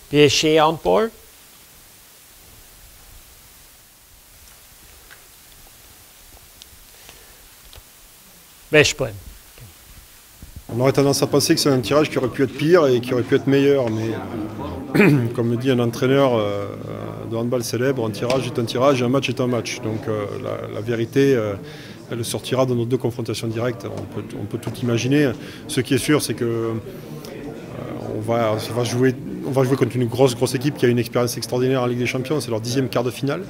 PSG on board? Veszprém. On aurait tendance à penser que c'est un tirage qui aurait pu être pire et qui aurait pu être meilleur, mais comme le dit un entraîneur de handball célèbre, un tirage est un tirage et un match est un match. Donc la vérité, elle sortira dans nos deux confrontations directes. On peut tout imaginer. Ce qui est sûr, c'est que on va jouer contre une grosse équipe qui a une expérience extraordinaire en Ligue des Champions. C'est leur 10e quart de finale.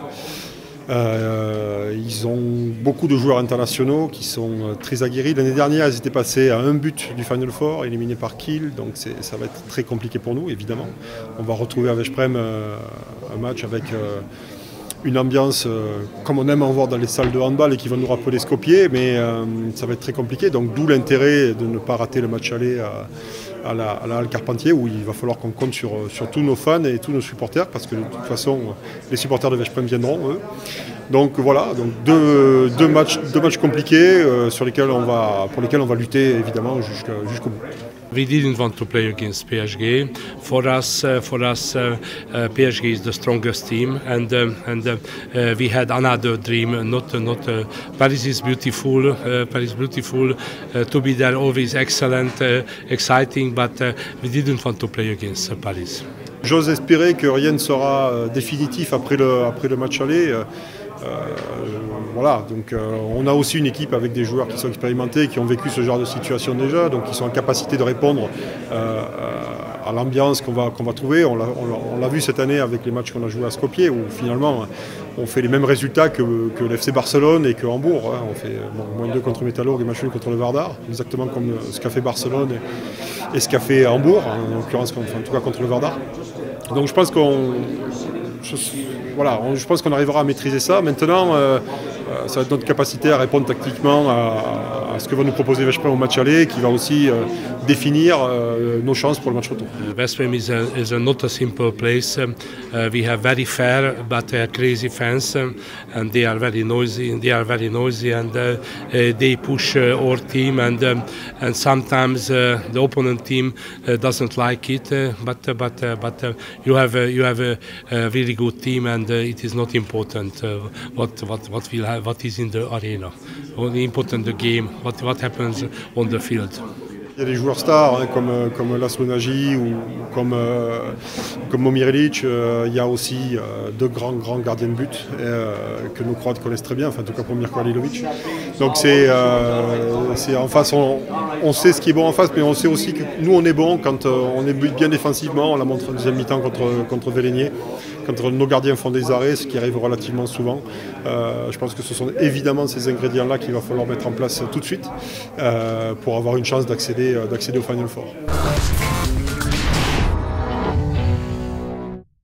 Ils ont beaucoup de joueurs internationaux qui sont très aguerris. L'année dernière, ils étaient passés à un but du Final Four, éliminés par Kiel, donc ça va être très compliqué pour nous, évidemment. On va retrouver à Veszprém un match avec une ambiance comme on aime en voir dans les salles de handball et qui va nous rappeler Skopje, mais ça va être très compliqué, donc d'où l'intérêt de ne pas rater le match aller à la Halle Carpentier, où il va falloir qu'on compte sur tous nos fans et tous nos supporters, parce que de toute façon les supporters de Veszprém viendront, eux. Donc voilà, donc deux matchs compliqués pour lesquels on va lutter évidemment jusqu'au bout. We didn't want to play against PSG. For us, PSG is the strongest team, and we had another dream. Not Paris is beautiful. Paris is beautiful. To be there, always excellent, exciting. But we didn't want to play against Paris. J'ose espérer que rien ne sera définitif après le match aller. Voilà, donc on a aussi une équipe avec des joueurs qui sont expérimentés, qui ont vécu ce genre de situation déjà, donc qui sont en capacité de répondre à l'ambiance qu'on va trouver. On l'a vu cette année avec les matchs qu'on a joués à Skopje, où finalement on fait les mêmes résultats que l'FC Barcelone et que Hambourg. On fait -2 contre Metalurg et match nul contre le Vardar, exactement comme ce qu'a fait Barcelone et ce qu'a fait Hambourg, en l'occurrence, en tout cas contre le Vardar. Donc je pense je pense qu'on arrivera à maîtriser ça. Maintenant, ça va être notre capacité à répondre tactiquement à ce que va nous proposer Veszprém au match aller, qui va aussi définir nos chances pour le match retour. Veszprém is not a simple place. We have very fair but crazy fans, and they are very noisy. And they push our team, and sometimes the opponent team doesn't like it. But you have a really good team, and it is not important what is in the arena. Only important the game, what happens on the field. Il y a des joueurs stars comme Laszlo Nagy ou comme Momirelic. Il y a aussi deux grands gardiens de but que nos Croates connaissent très bien, enfin en tout cas pour Mirko Alilovic. Donc c'est en face, on sait ce qui est bon en face, mais on sait aussi que nous on est bon quand on est bien défensivement. On l'a montré en deuxième mi-temps contre Vélénier, quand nos gardiens font des arrêts, ce qui arrive relativement souvent. Je pense que ce sont évidemment ces ingrédients-là qu'il va falloir mettre en place tout de suite pour avoir une chance d'accéder au Final Four.